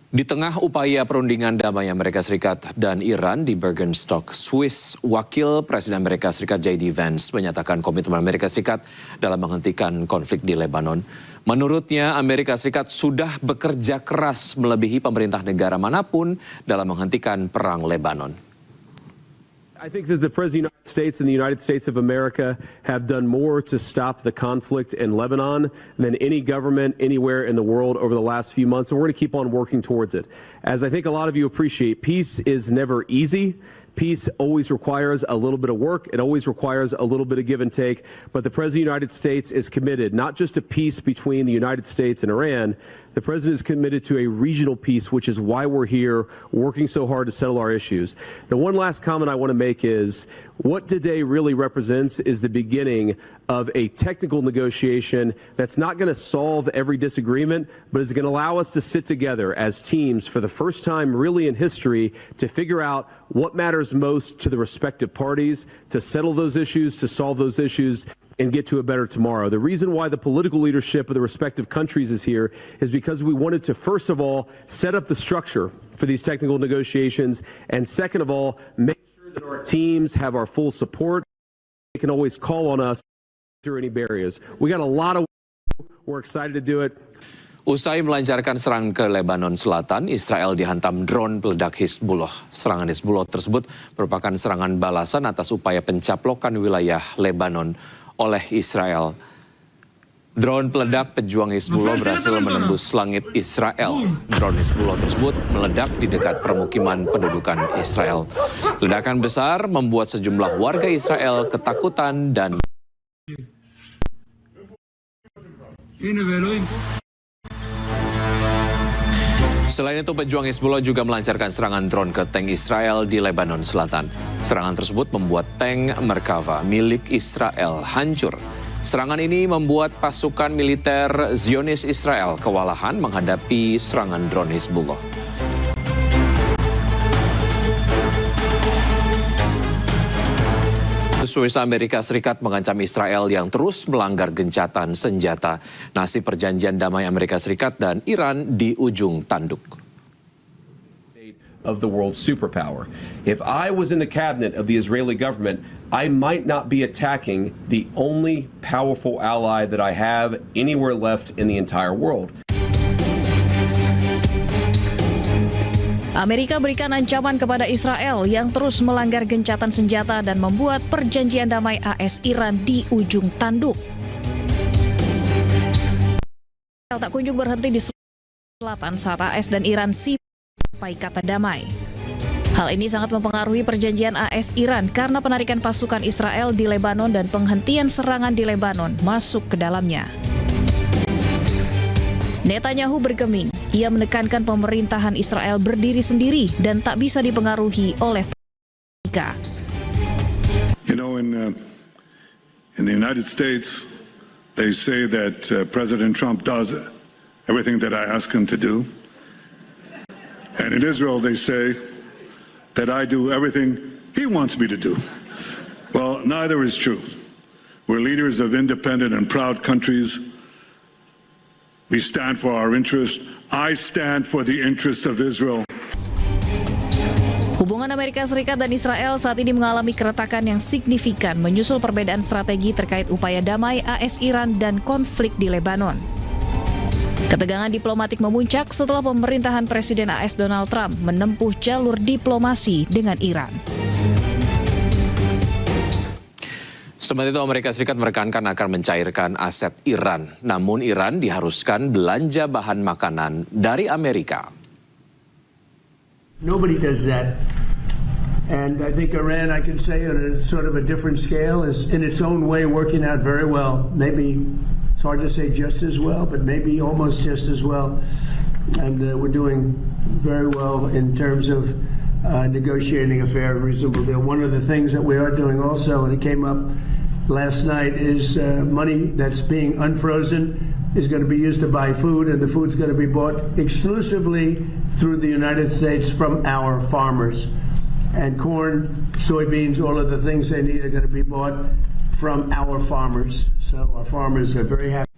Di tengah upaya perundingan damai Amerika Serikat dan Iran di Bergenstock, Swiss, Wakil Presiden Amerika Serikat J.D. Vance menyatakan komitmen Amerika Serikat dalam menghentikan konflik di Lebanon. Menurutnya, Amerika Serikat sudah bekerja keras melebihi pemerintah negara manapun dalam menghentikan perang Lebanon. I think that the President of the United States and the United States of America have done more to stop the conflict in Lebanon than any government anywhere in the world over the last few months, and we're going to keep on working towards it. As I think a lot of you appreciate, peace is never easy. Peace always requires a little bit of work. It always requires a little bit of give and take. But the President of the United States is committed not just to peace between the United States and Iran. The President is committed to a regional peace, which is why we're here working so hard to settle our issues. The one last comment I want to make is what today really represents is the beginning of a technical negotiation that's not going to solve every disagreement, but is going to allow us to sit together as teams for the first time really in history to figure out what matters most to the respective parties, to settle those issues, to solve those issues, and get to a better tomorrow. The reason why the political leadership of the respective countries is here is because we wanted to, first of all, set up the structure for these technical negotiations, and second of all, make sure that our teams have our full support. They can always call on us through any barriers. We got a lot of work. We're excited to do it. Usai melancarkan serangan ke Lebanon Selatan, Israel dihantam drone peledak Hizbullah. Serangan Hizbullah tersebut merupakan serangan balasan atas upaya pencaplokan wilayah Lebanon oleh Israel. Drone peledak pejuang Hizbullah berhasil menembus langit Israel. Drone Hizbullah tersebut meledak di dekat permukiman pendudukan Israel. Ledakan besar membuat sejumlah warga Israel ketakutan dan selain itu, pejuang Hizbullah juga melancarkan serangan drone ke tank Israel di Lebanon Selatan. Serangan tersebut membuat tank Merkava milik Israel hancur. Serangan ini membuat pasukan militer Zionis Israel kewalahan menghadapi serangan drone Hizbullah. Swiss Amerika Serikat mengancam Israel yang terus melanggar gencatan senjata. Nasib perjanjian damai Amerika Serikat dan Iran di ujung tanduk. Of the world superpower. If I was in the cabinet of the Israeli government, I might not be attacking the only powerful ally that I have anywhere left in the entire world. Amerika berikan ancaman kepada Israel yang terus melanggar gencatan senjata dan membuat perjanjian damai AS-Iran di ujung tanduk. Israel tak kunjung berhenti di selatan saat AS dan Iran sampai kata damai. Hal ini sangat mempengaruhi perjanjian AS-Iran karena penarikan pasukan Israel di Lebanon dan penghentian serangan di Lebanon masuk ke dalamnya. Netanyahu bergeming. Ia menekankan pemerintahan Israel berdiri sendiri dan tak bisa dipengaruhi oleh Amerika. You know, in the United States, they say that President Trump does everything that I ask him to do. And in Israel, they say that I do everything he wants me to do. Well, neither is true. We're leaders of independent and proud countries. We stand for our interests. I stand for the interests of Israel. Hubungan Amerika Serikat dan Israel saat ini mengalami keretakan yang signifikan menyusul perbedaan strategi terkait upaya damai AS-Iran dan konflik di Lebanon. Ketegangan diplomatik memuncak setelah pemerintahan Presiden AS Donald Trump menempuh jalur diplomasi dengan Iran. Sementara itu, Amerika Serikat menekankan akan mencairkan aset Iran. Namun Iran diharuskan belanja bahan makanan dari Amerika. Nobody does that. And I think Iran, I can say on a sort of a different scale, is in its own way working out very well. Maybe it's hard to say just as well, but maybe almost just as well. And we're doing very well in terms of negotiating a fair and reasonable deal. One of the things that we are doing also, and it came up last night, is money that's being unfrozen is going to be used to buy food, and the food's going to be bought exclusively through the United States from our farmers. And corn, soybeans, all of the things they need are going to be bought from our farmers. So our farmers are very happy.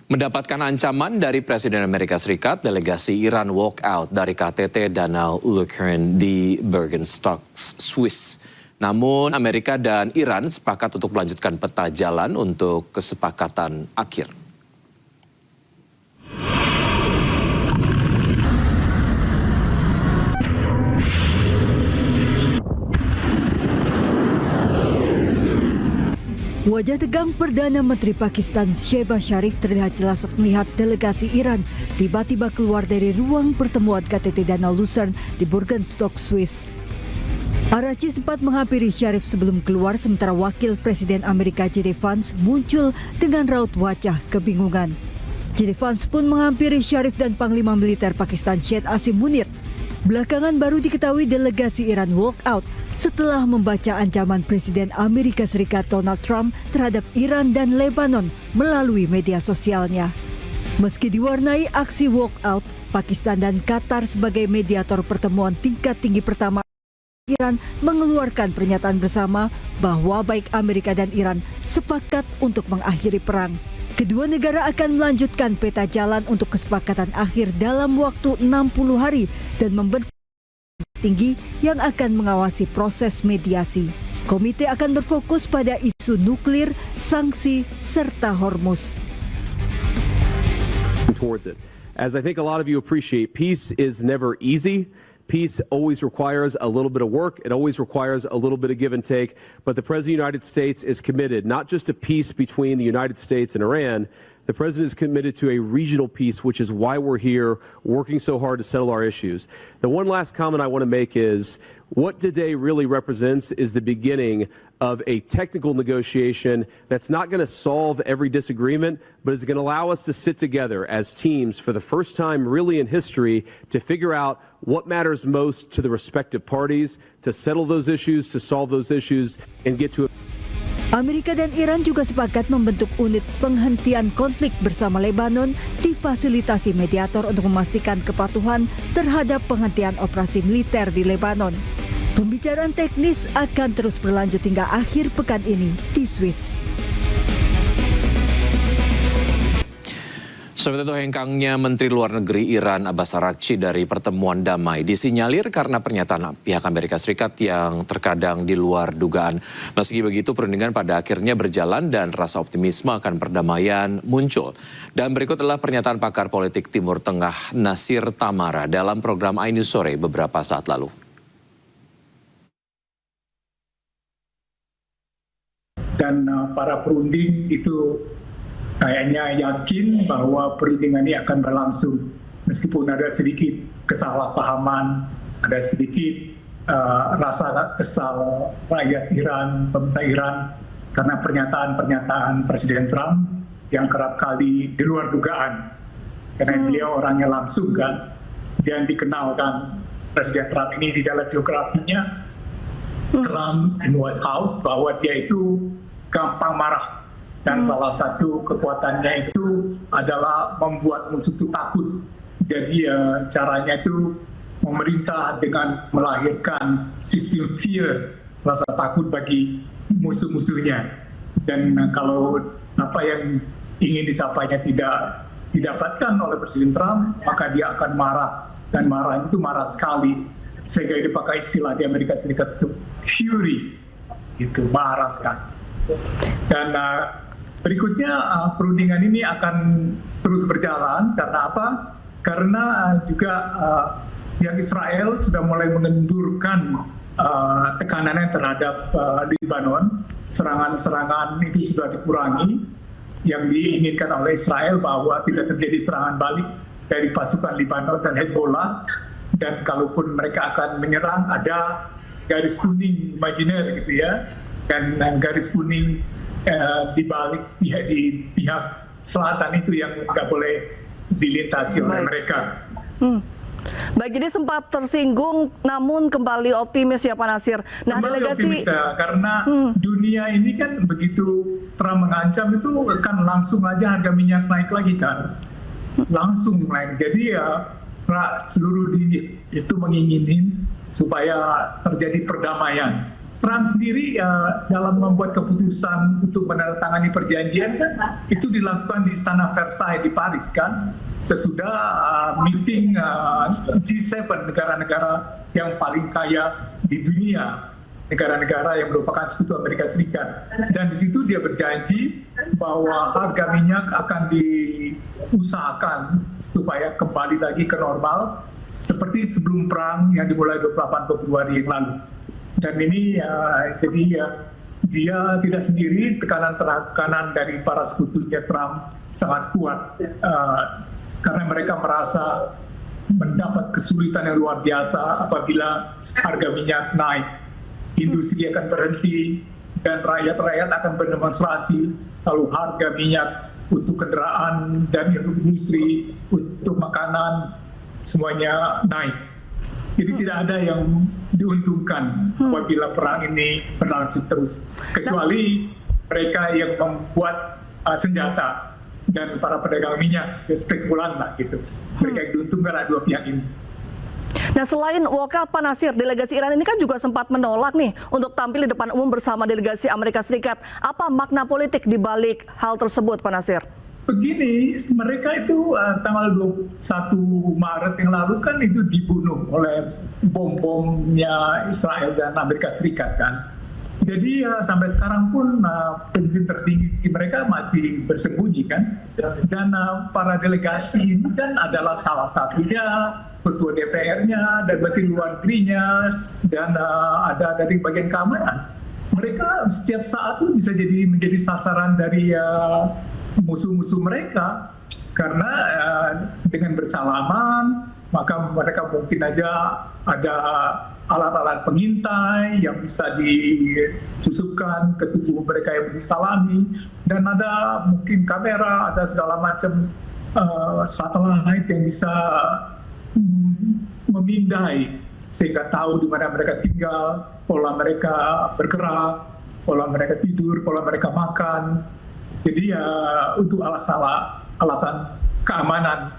Mendapatkan ancaman dari Presiden Amerika Serikat, delegasi Iran walk out dari KTT Danau Lucerne di Bergenstock, Swiss. Namun Amerika dan Iran sepakat untuk melanjutkan peta jalan untuk kesepakatan akhir. Wajah tegang Perdana Menteri Pakistan Shehbaz Sharif terlihat jelas melihat delegasi Iran tiba-tiba keluar dari ruang pertemuan KTT Danau Lucerne di Bergenstock, Swiss. Arachi sempat menghampiri Sharif sebelum keluar, sementara Wakil Presiden Amerika J.D. Vance muncul dengan raut wajah kebingungan. J.D. Vance pun menghampiri Sharif dan Panglima Militer Pakistan Syed Asim Munir. Belakangan baru diketahui delegasi Iran walk out setelah membaca ancaman Presiden Amerika Serikat Donald Trump terhadap Iran dan Lebanon melalui media sosialnya. Meski diwarnai aksi walk out, Pakistan dan Qatar sebagai mediator pertemuan tingkat tinggi pertama Iran mengeluarkan pernyataan bersama bahwa baik Amerika dan Iran sepakat untuk mengakhiri perang. Kedua negara akan melanjutkan peta jalan untuk kesepakatan akhir dalam waktu 60 hari dan membentuk tinggi yang akan mengawasi proses mediasi. Komite akan berfokus pada isu nuklir, sanksi, serta Hormuz. Towards it. As I think a lot of you appreciate, peace is never easy. Peace always requires a little bit of work. It always requires a little bit of give and take. But the President of the United States is committed not just to peace between the United States and Iran. The President is committed to a regional peace, which is why we're here working so hard to settle our issues. The one last comment I want to make is what today really represents is the beginning of a technical negotiation that's not going to solve every disagreement, but is going to allow us to sit together as teams for the first time really in history to figure out what matters most to the respective parties, to settle those issues, to solve those issues, and get to a Amerika dan Iran juga sepakat membentuk unit penghentian konflik bersama Lebanon difasilitasi mediator untuk memastikan kepatuhan terhadap penghentian operasi militer di Lebanon. Pembicaraan teknis akan terus berlanjut hingga akhir pekan ini di Swiss. Seperti itu hengkangnya Menteri Luar Negeri Iran Abbas Araghchi dari pertemuan damai disinyalir karena pernyataan pihak Amerika Serikat yang terkadang di luar dugaan. Meski begitu perundingan pada akhirnya berjalan dan rasa optimisme akan perdamaian muncul. Dan berikut adalah pernyataan pakar politik Timur Tengah Nasir Tamara dalam program iNews Sore beberapa saat lalu. Dan para perunding itu kayaknya yakin bahwa perundingan ini akan berlangsung meskipun ada sedikit kesalahpahaman, ada sedikit rasa kesal rakyat Iran, pemerintah Iran karena pernyataan-pernyataan Presiden Trump yang kerap kali di luar dugaan. Karena beliau orangnya langsung kan, dan dikenalkan Presiden Trump ini di dalam biografinya Trump in White House bahwa dia itu gampang marah. Dan salah satu kekuatannya itu adalah membuat musuh itu takut. Jadi caranya itu memerintah dengan melahirkan sistem fear, rasa takut bagi musuh-musuhnya. Dan kalau apa yang ingin disampaikan tidak didapatkan oleh Presiden Trump, maka dia akan marah. Dan marah itu marah sekali. Sehingga dipakai istilah di Amerika Serikat itu fury. Itu marah sekali. Dan berikutnya perundingan ini akan terus berjalan karena apa? Karena juga pihak Israel sudah mulai mengendurkan tekanannya terhadap Lebanon. Serangan-serangan itu sudah dikurangi. Yang diinginkan oleh Israel bahwa tidak terjadi serangan balik dari pasukan Lebanon dan Hezbollah. Dan kalaupun mereka akan menyerang, ada garis kuning imajiner gitu ya. Dan garis kuning di balik di pihak selatan itu yang nggak boleh dilintasi oleh mereka. Baik, jadi sempat tersinggung, namun kembali optimis ya Pak Nasir. Nah, kembali delegasi optimis ya, karena dunia ini kan begitu Trump mengancam itu kan langsung aja harga minyak naik lagi kan, langsung naik. Jadi ya seluruh dunia itu menginginin supaya terjadi perdamaian. Trump sendiri dalam membuat keputusan untuk menandatangani perjanjian kan itu dilakukan di Istana Versailles di Paris kan, sesudah meeting G7 negara-negara yang paling kaya di dunia, negara-negara yang merupakan sekutu Amerika Serikat. Dan di situ dia berjanji bahwa harga minyak akan diusahakan supaya kembali lagi ke normal seperti sebelum perang yang dimulai 28 Februari yang lalu. Dan ini jadi dia tidak sendiri, tekanan dari para sekutunya Trump sangat kuat karena mereka merasa mendapat kesulitan yang luar biasa apabila harga minyak naik. Industri akan berhenti dan rakyat-rakyat akan berdemonstrasi, lalu harga minyak untuk kendaraan dan industri, untuk makanan semuanya naik. Jadi tidak ada yang diuntungkan apabila perang ini berlangsung terus. Kecuali mereka yang membuat senjata dan para pedagang minyak, spekulan lah gitu. Mereka yang diuntungkan adalah dua pihak ini. Nah, selain walkout, Pak Nasir, delegasi Iran ini kan juga sempat menolak nih untuk tampil di depan umum bersama delegasi Amerika Serikat. Apa makna politik di balik hal tersebut, Pak Nasir? Begini, mereka itu tanggal 21 Maret yang lalu kan itu dibunuh oleh bom-bomnya Israel dan Amerika Serikat kan. Jadi sampai sekarang pun pemimpin tertinggi mereka masih bersembunyi kan. Dan para delegasi ini kan adalah salah satunya ketua DPR-nya dan menteri luar negerinya dan ada dari bagian keamanan. Mereka setiap saat tuh bisa menjadi sasaran dari musuh-musuh mereka karena dengan bersalaman maka mereka mungkin aja ada alat-alat pengintai yang bisa disusupkan ke tubuh mereka yang disalami dan ada mungkin kamera, ada segala macam satelit yang bisa memindai sehingga tahu di mana mereka tinggal, pola mereka bergerak, pola mereka tidur, pola mereka makan. Jadi untuk alasan keamanan